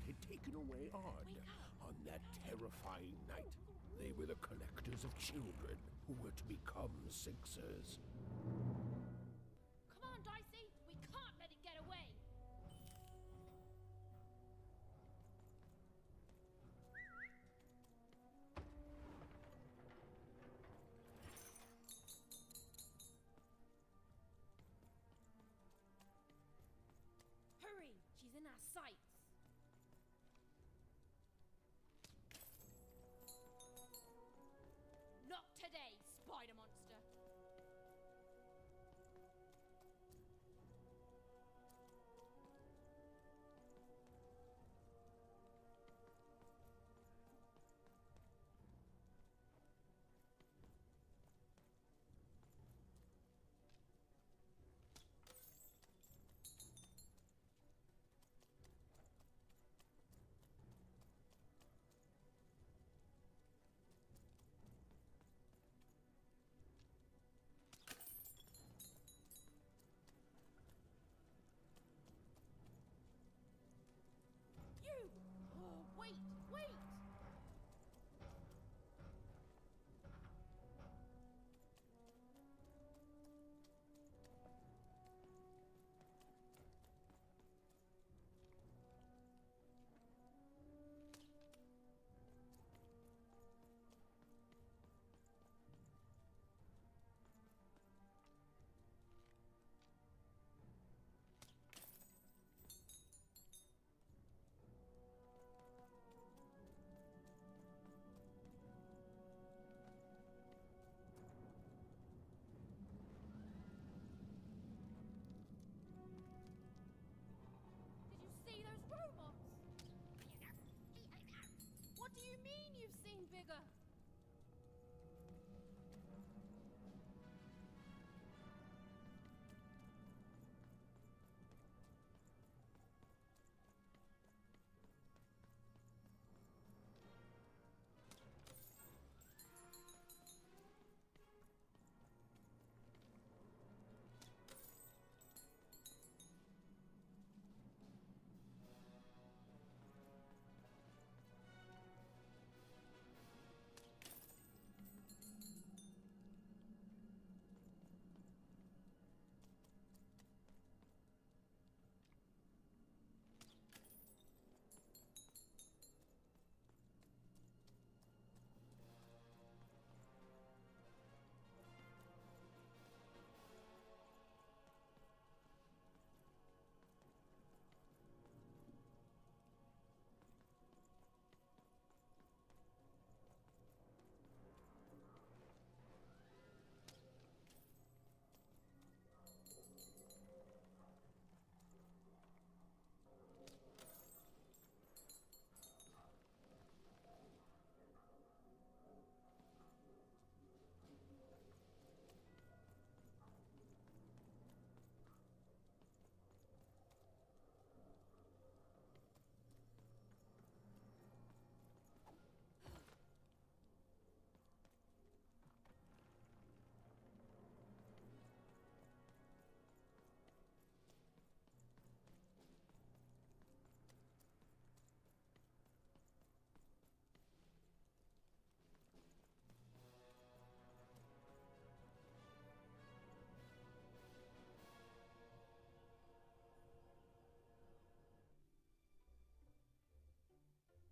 had taken away Odd on that terrifying night. They were the collectors of children who were to become Sixers. Come on, Dicey! We can't let it get away! Hurry! She's in our sights! Not today, spider monster! You! Oh, wait! Wait! Did you see those robots? What do you mean you've seen bigger?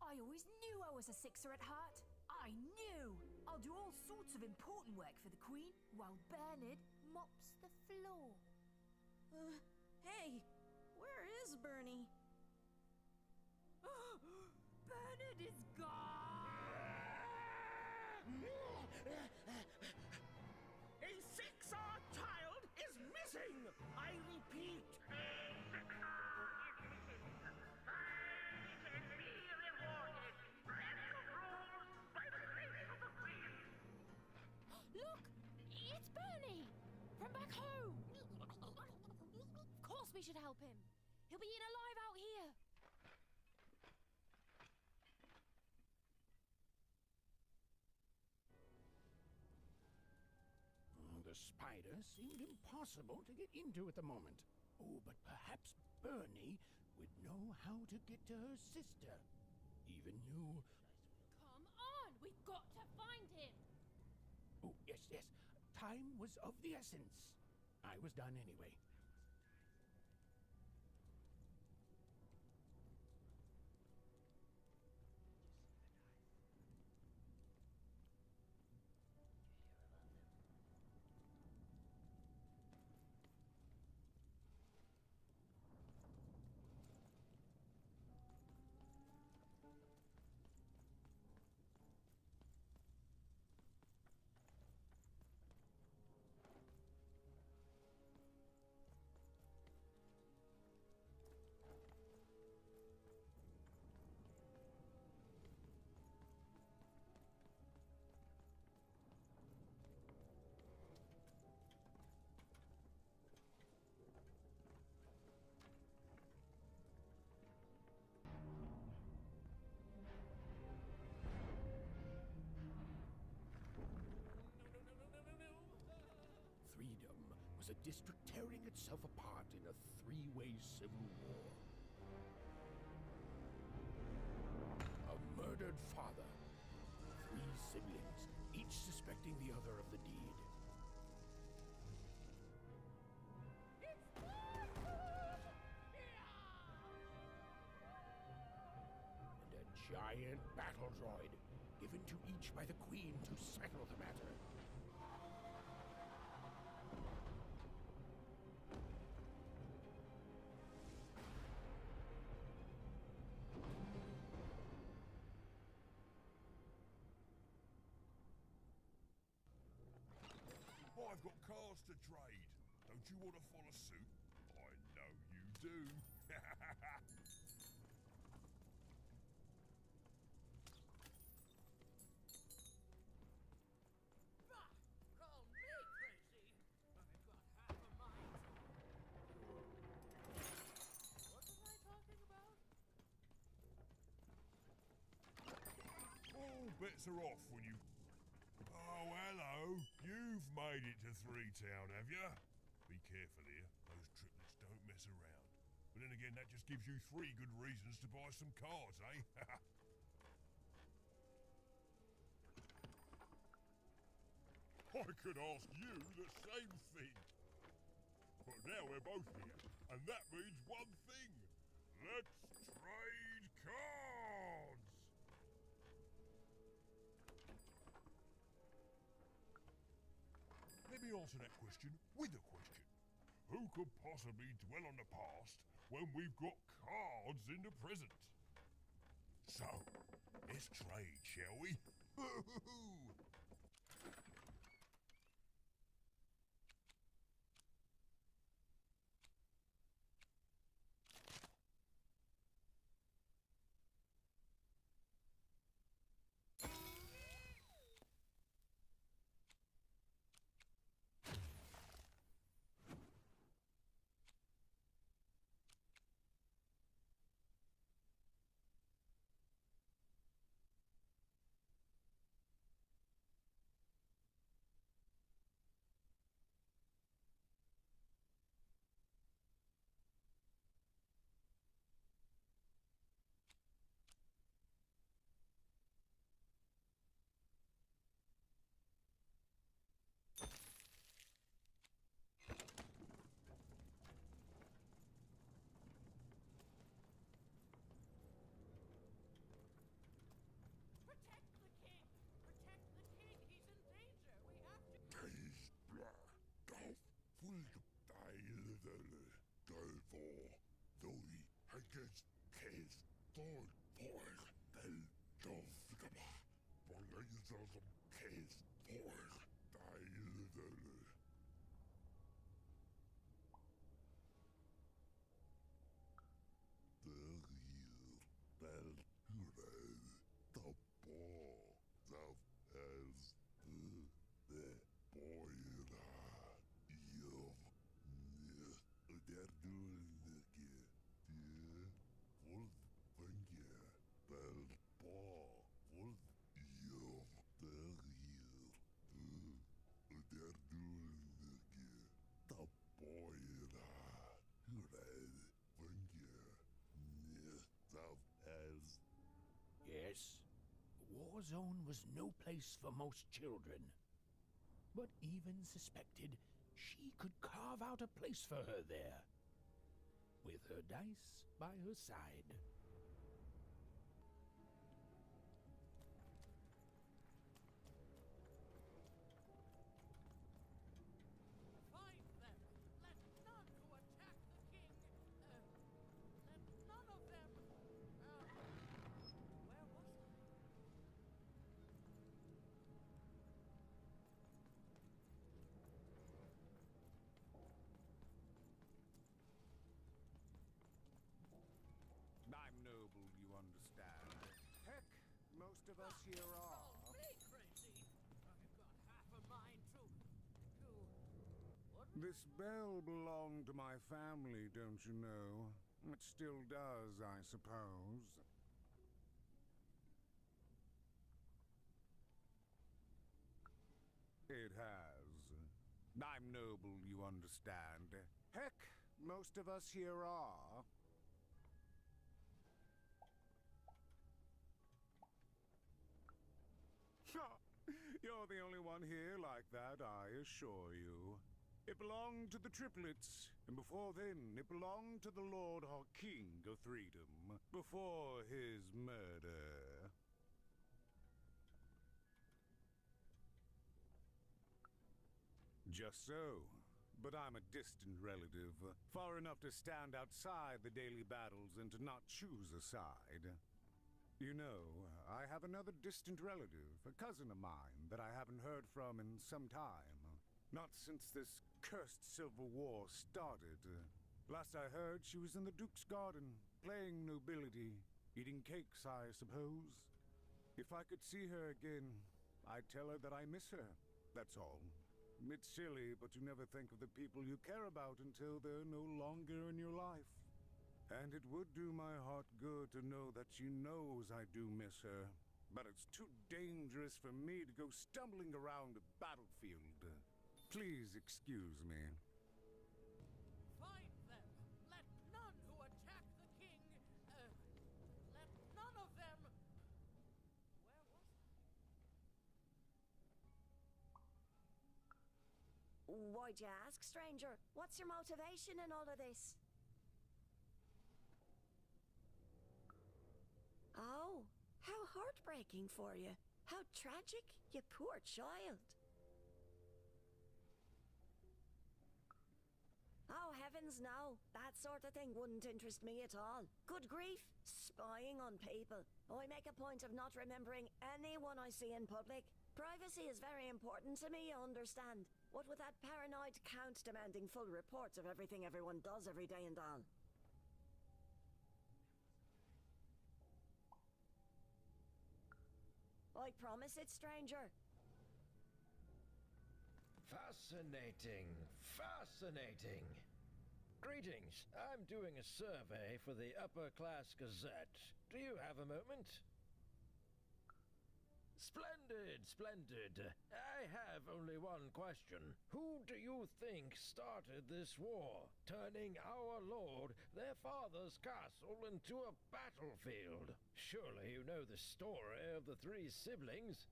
I always knew I was a Sixer at heart. I knew! I'll do all sorts of important work for the Queen while Bernard mops the floor. Hey, where is Bernie? Bernard is gone! A Sixer child is missing! I repeat, a Sixer is missing. Find and be rewarded. That's the rules by the grace of the Queen. Look! It's Bernie! From back home! Of course we should help him. He'll be eaten alive out here. The spider seemed impossible to get into at the moment. Oh, but perhaps Bernie would know how to get to her sister. Even you. Come on, we've got to find him. Oh, yes, yes. Time was of the essence. I was done anyway. Freedom was a district tearing itself apart in a three-way civil war. A murdered father, three siblings, each suspecting the other of the deed. And a giant battle droid, given to each by the Queen to settle the matter. I've got cars to trade. Don't you want to follow suit? I know you do. Call me crazy, but I've got half a mind. What was I talking about? All bets are off when you... Oh, hello. You've made it to Three Town, have you? Be careful here. Those triplets don't mess around. But then again, that just gives you 3 good reasons to buy some cars, eh? I could ask you the same thing. But now we're both here, and that means one thing. Let's trade cards! Let me answer that question with a question. Who could possibly dwell on the past when we've got cards in the present? So, let's trade, shall we? Protect the king! Protect the king! He's in danger! We have to... zone was no place for most children. But even suspected she could carve out a place for her there, with her dice by her side. Find them! Let none who attack the king! Let none of them... where was I? I'm noble, you understand. Heck, most of us here are. Call me crazy! I've got half a mind to... What? This bell belonged to my family, don't you know? It still does, I suppose. It has. I'm noble, you understand. Heck, most of us here are. You're the only one here like that, I assure you. It belonged to the triplets, and before then, it belonged to the Lord our King of Freedom, before his murder. Just so. But I'm a distant relative, far enough to stand outside the daily battles and to not choose a side. You know, I have another distant relative, a cousin of mine, that I haven't heard from in some time. Not since this cursed Civil War started. Last I heard, she was in the Duke's garden, playing nobility, eating cakes, I suppose. If I could see her again, I'd tell her that I miss her, that's all. It's silly, but you never think of the people you care about until they're no longer in your life. And it would do my heart good to know that she knows I do miss her. But it's too dangerous for me to go stumbling around a battlefield. Please excuse me. Find them! Let none who attack the king... let none of them... Where was I? Why'd you ask, stranger? What's your motivation in all of this? Oh, how heartbreaking for you. How tragic, you poor child. Oh, heavens no. That sort of thing wouldn't interest me at all. Good grief, spying on people. I make a point of not remembering anyone I see in public. Privacy is very important to me, you understand. What with that paranoid count demanding full reports of everything everyone does every day and all. I promise it, stranger. Fascinating. Fascinating. Greetings. I'm doing a survey for the Upper Class Gazette. Do you have a moment? Splendid, splendid. I have only one question. Who do you think started this war, turning our lord, their father's castle, into a battlefield? Surely you know the story of the three siblings.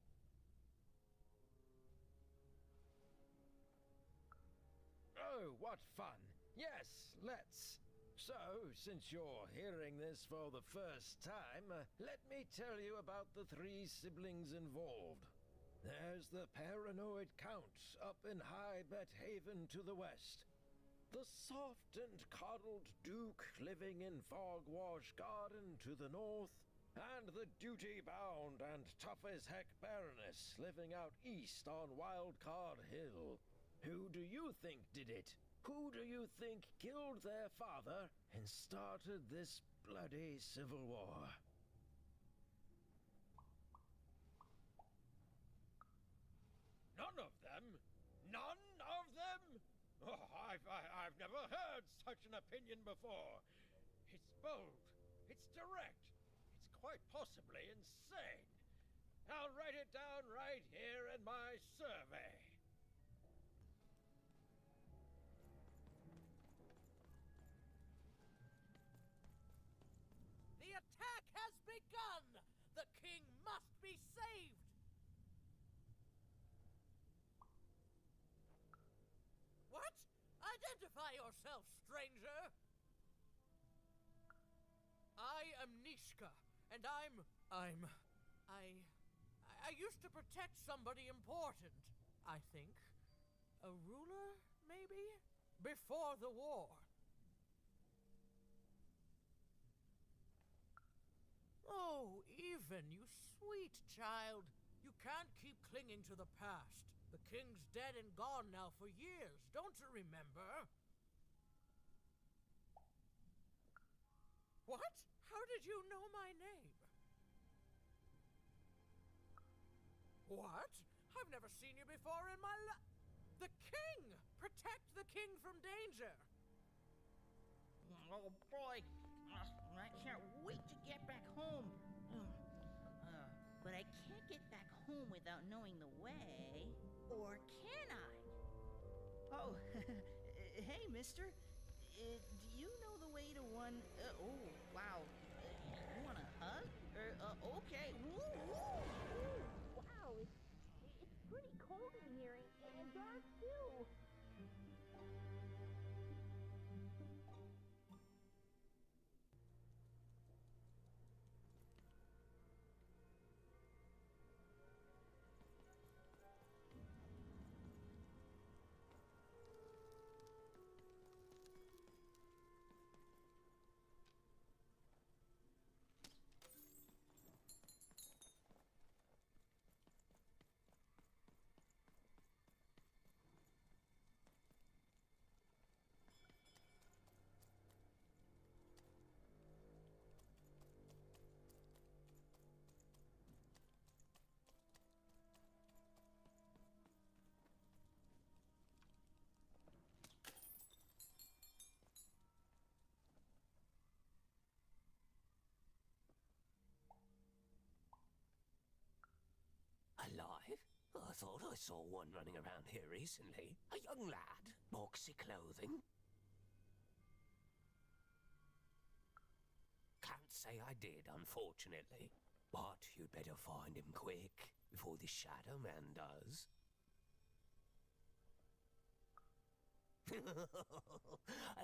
Oh, what fun. Yes, let's. So, since you're hearing this for the first time, let me tell you about the three siblings involved. There's the paranoid Count up in High Bet Haven to the west. The soft and coddled Duke living in Fogwash Garden to the north. And the duty-bound and tough-as-heck Baroness living out east on Wildcard Hill. Who do you think did it? Who do you think killed their father and started this bloody civil war? None of them? None of them? Oh, I've never heard such an opinion before. It's bold. It's direct. It's quite possibly insane. I'll write it down right here in my survey. The attack has begun! The king must be saved! What? Identify yourself, stranger! I am Nishka, and I used to protect somebody important, I think. A ruler, maybe? Before the war. Oh, Even, you sweet child. You can't keep clinging to the past. The king's dead and gone now for years. Don't you remember? What? How did you know my name? What? I've never seen you before in my life. The king! Protect the king from danger! Oh boy, I can't wait to get back home. But I can't get back home without knowing the way. Or can I? Oh, hey, mister. Do you know the way to one... oh, wow. You want a hug? Okay. Woo, woo, woo. Wow, it's pretty cold in here and dark too. Alive? I thought I saw one running around here recently. A young lad. Boxy clothing. Can't say I did, unfortunately. But you'd better find him quick, before the Shadow Man does.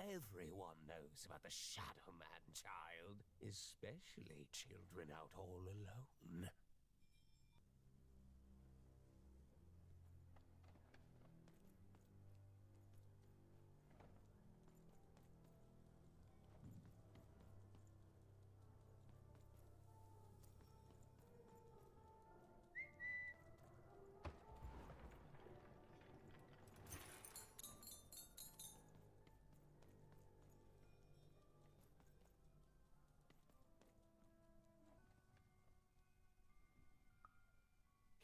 Everyone knows about the Shadow Man, child. Especially children out all alone.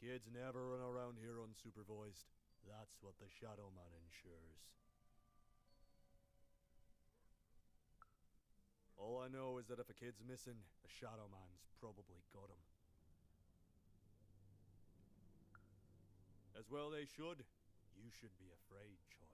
Kids never run around here unsupervised. That's what the Shadow Man ensures. All I know is that if a kid's missing, the Shadow Man's probably got him. As well they should. You should be afraid, child.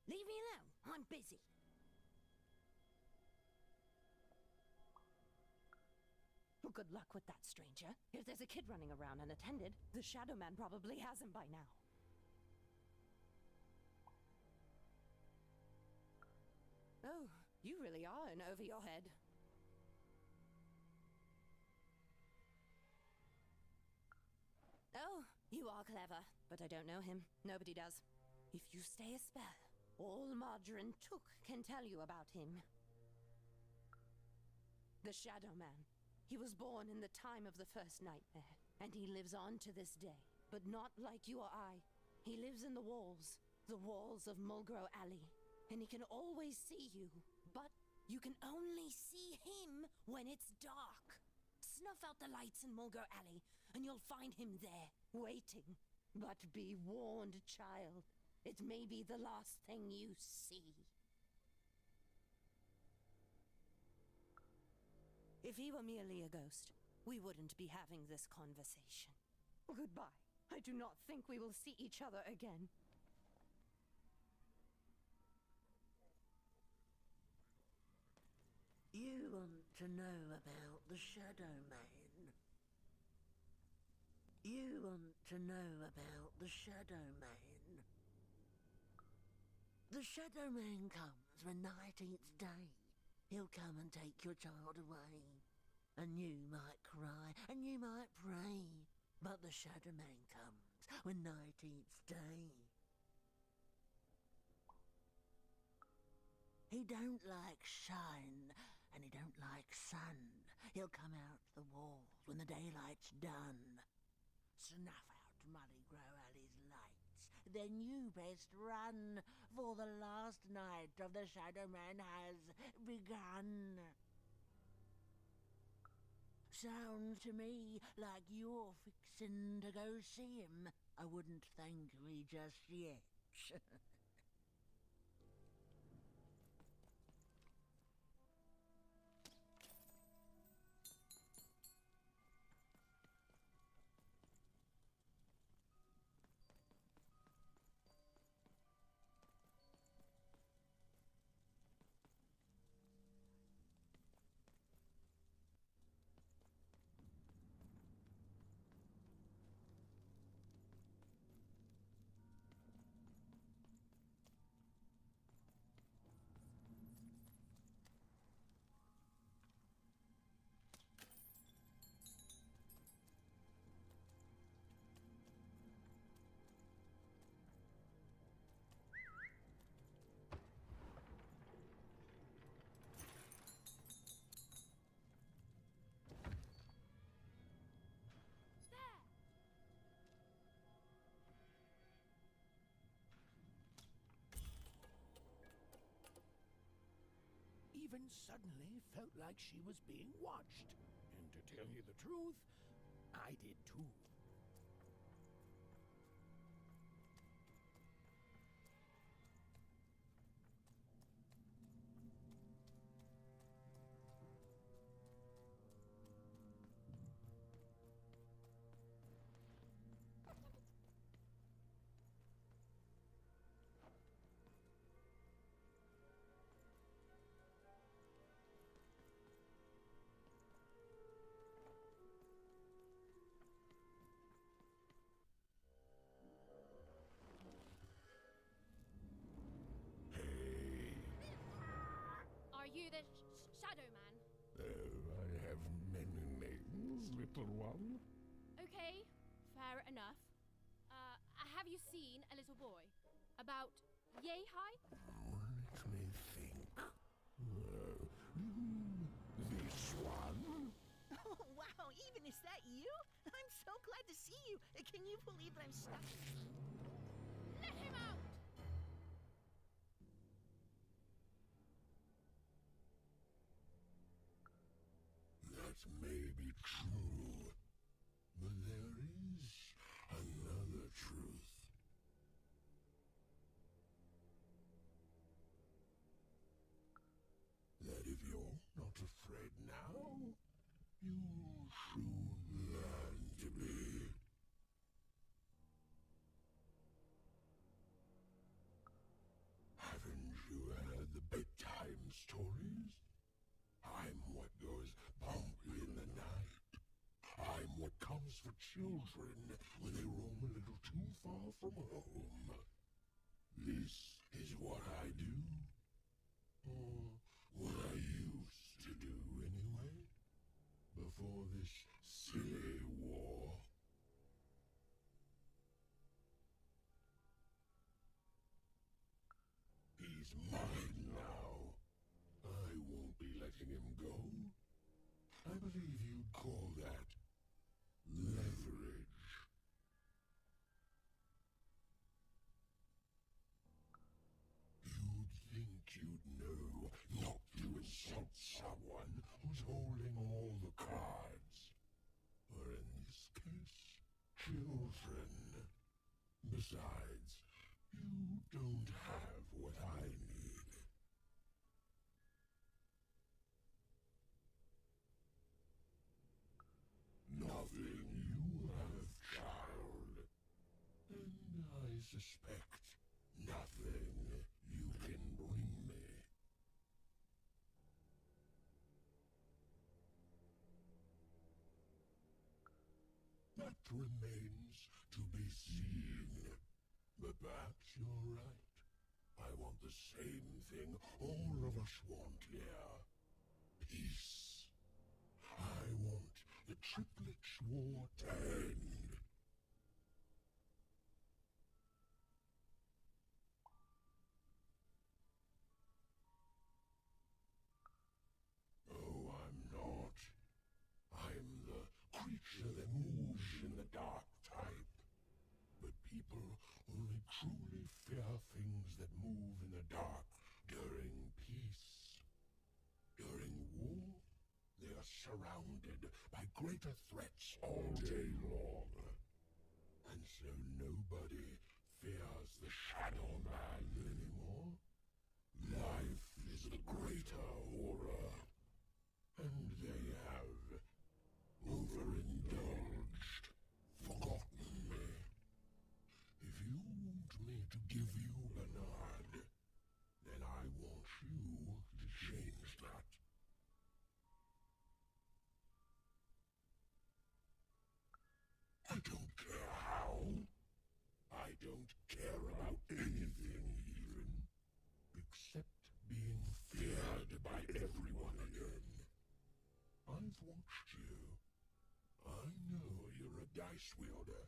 Leave me alone. I'm busy. Well, good luck with that, stranger. If there's a kid running around unattended, the Shadow Man probably has him by now. Oh, you really are in over your head. Oh, you are clever, but I don't know him. Nobody does. If you stay a spell, all Margarine Took can tell you about him. The Shadow Man. He was born in the time of the first nightmare, and he lives on to this day. But not like you or I. He lives in the walls of Mulgrow Alley, and he can always see you. But you can only see him when it's dark. Snuff out the lights in Mulgrow Alley, and you'll find him there, waiting. But be warned, child. It may be the last thing you see. If he were merely a ghost, we wouldn't be having this conversation. Goodbye. I do not think we will see each other again. You want to know about the Shadow Man? You want to know about the Shadow Man? The Shadow Man comes when night eats day. He'll come and take your child away. And you might cry, and you might pray. But the Shadow Man comes when night eats day. He don't like shine, and he don't like sun. He'll come out the walls when the daylight's done. Snuff out Muddy Grow Alley's lights. Then you best run, for the last night of the Shadow Man has begun. Sounds to me like you're fixin' to go see him. I wouldn't thank me just yet. Even suddenly felt like she was being watched. And to tell you the truth, I did too. Are you the Shadow Man? I have many names, little one. Okay, fair enough. Have you seen a little boy? About yay high? Let me think. This one? Oh, wow, even is that you? I'm so glad to see you. Can you believe that I'm stuck? Let him out! That may be true, but there is another truth. That if you're not afraid now, you'll soon learn to be. Haven't you heard the bedtime stories? I'm what goes bump in the night. I'm what comes for children when they roam a little too far from home. This is what I do. Or what I used to do anyway. Before this silly war. He's mine now. I won't be letting him go. I believe you'd call that leverage. You'd think you'd know not to insult someone who's holding all the cards. Or in this case, children. Besides, you don't have what I need. suspect nothing you can bring me. That remains to be seen. But perhaps you're right. I want the same thing all of us want here. Peace. I want the Triplets' war to end. Oh, I'm not. I'm the creature that moves in the dark type. But people only truly fear things that move in the dark during peace. During war, they are surrounded by greater threats all day long. And so nobody fears the Shadowman anymore. Life is the greater horror. And they have overindulged, forgotten me. If you want me to give you Bernard, then I want you to change that. I don't care how. I don't care about anything even, except being feared by everyone again. I've watched you. I know you're a dice wielder.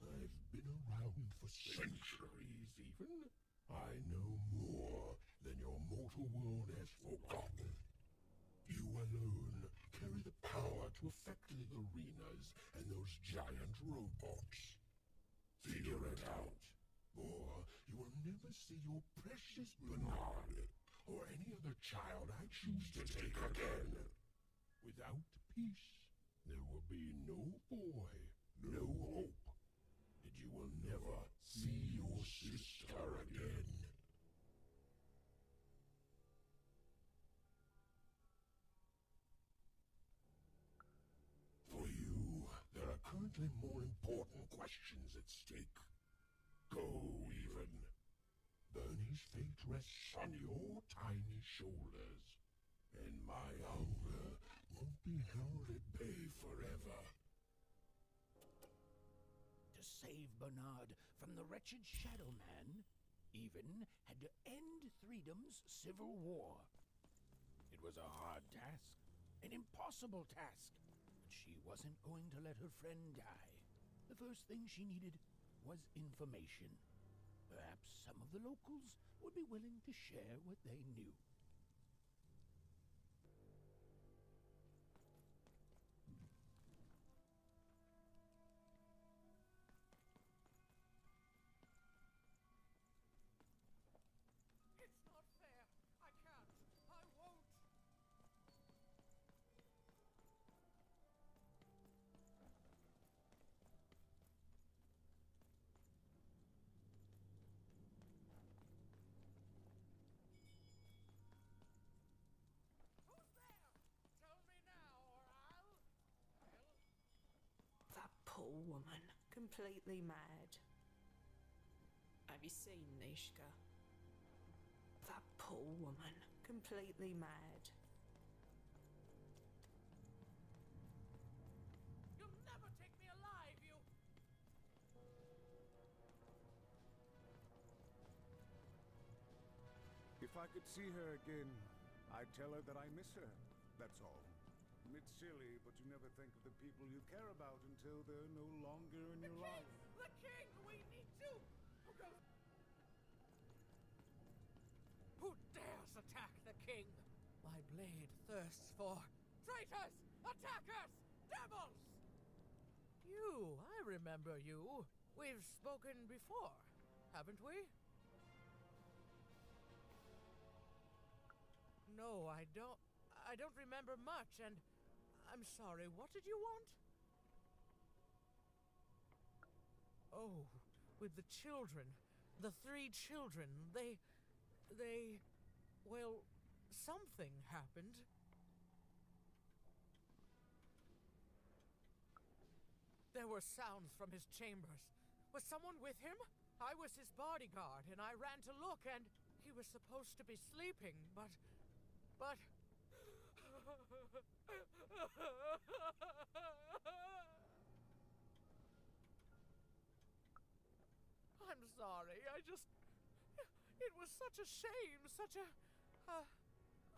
I've been around for centuries even. I know more than your mortal world has forgotten. You alone carry the power to affect the arenas and those giant robots. Figure it out, or you will never see your precious Bernard or any other child I choose to take again. Without peace, there will be no boy, no hope, and you will never see your sister again. For you, there are currently more important questions at stake. Go, even. Bernie's fate rests on your tiny shoulders, and my hunger won't be held at bay forever. To save Bernard from the wretched Shadowman, Even had to end Threedom's civil war. It was a hard task, an impossible task, but she wasn't going to let her friend die. The first thing she needed was information. Perhaps some of the locals would be willing to share what they knew. It's not fair. I can't. I won't. Who's there? Tell me now, or I'll... That poor woman, completely mad. Have you seen Nishka? That poor woman, completely mad. You'll never take me alive, you... If I could see her again, I'd tell her that I miss her. That's all. It's silly, but you never think of the people you care about until they're no longer in your life. The king! We need to... Who dares attack the king? My blade thirsts for... Traitors! Attackers! Devils! You, I remember you. We've spoken before, haven't we? No, I don't. I don't remember much, and I'm sorry. What did you want? Oh, with the children. The 3 children. They... Well, something happened. There were sounds from his chambers. Was someone with him? I was his bodyguard, and I ran to look, and he was supposed to be sleeping, but... I'm sorry, It was such a shame, such a...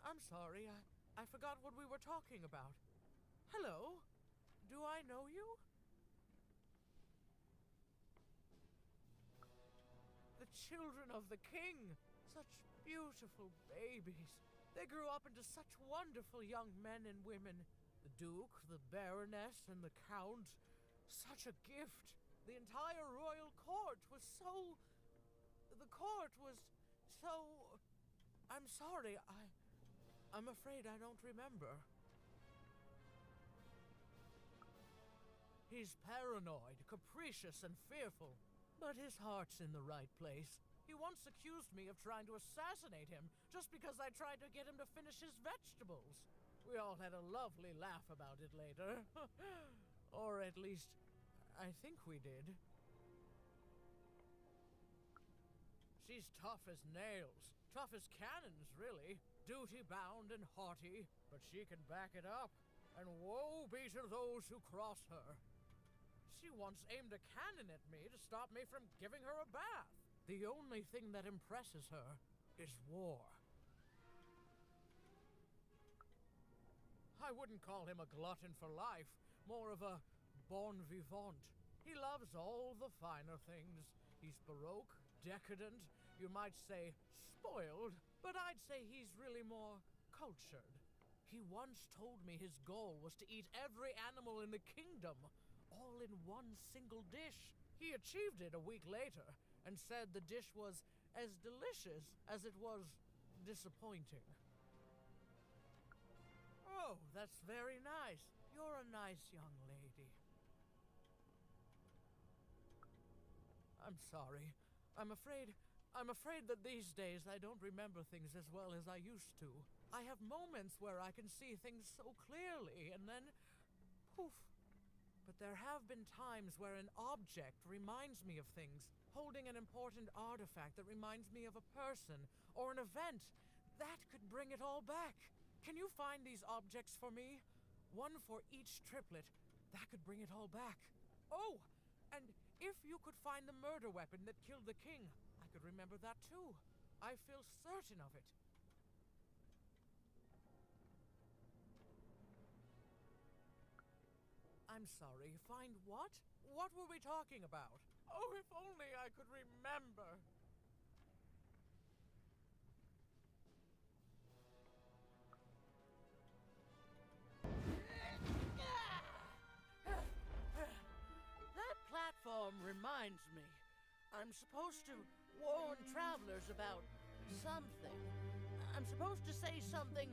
I'm sorry, I forgot what we were talking about. Hello? Do I know you? The children of the king! Such beautiful babies. They grew up into such wonderful young men and women. The Duke, the Baroness, and the Count. Such a gift. The entire royal court was so... The court was so... I'm sorry, I'm afraid I don't remember. He's paranoid, capricious, and fearful. But his heart's in the right place. He once accused me of trying to assassinate him just because I tried to get him to finish his vegetables. We all had a lovely laugh about it later. Or at least, I think we did. She's tough as nails. Tough as cannons, really. Duty-bound and haughty, but she can back it up. And woe be to those who cross her. She once aimed a cannon at me to stop me from giving her a bath. The only thing that impresses her is war. I wouldn't call him a glutton for life, more of a bon vivant. He loves all the finer things. He's baroque, decadent, you might say spoiled, but I'd say he's really more cultured. He once told me his goal was to eat every animal in the kingdom, all in one single dish. He achieved it a week later, and said the dish was as delicious as it was disappointing. Oh, that's very nice. You're a nice young lady. I'm sorry. I'm afraid that these days I don't remember things as well as I used to. I have moments where I can see things so clearly, and then poof. But there have been times where an object reminds me of things, holding an important artifact that reminds me of a person or an event. That could bring it all back. Can you find these objects for me? One for each triplet. That could bring it all back. Oh, and if you could find the murder weapon that killed the king, I could remember that too. I feel certain of it. I'm sorry, find what? What were we talking about? Oh, if only I could remember. That platform reminds me. I'm supposed to warn travelers about something. I'm supposed to say something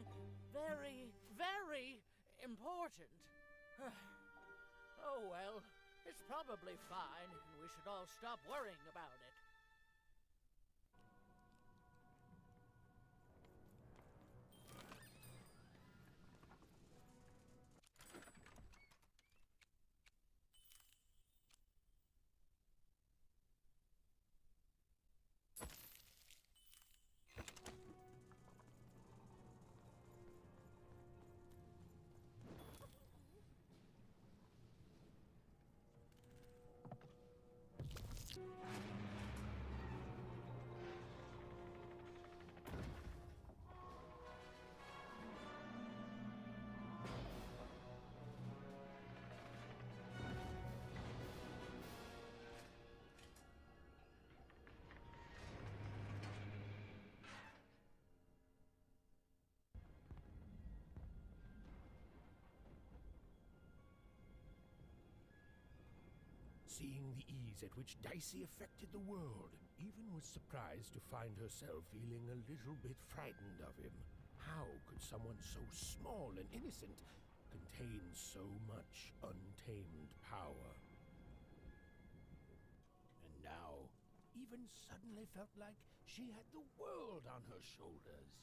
very, very important. Oh well, it's probably fine, and we should all stop worrying about it. Seeing the ease at which Dicey affected the world, even was surprised to find herself feeling a little bit frightened of him. How could someone so small and innocent contain so much untamed power? And now, even suddenly felt like she had the world on her shoulders.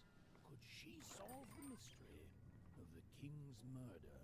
Could she solve the mystery of the king's murder?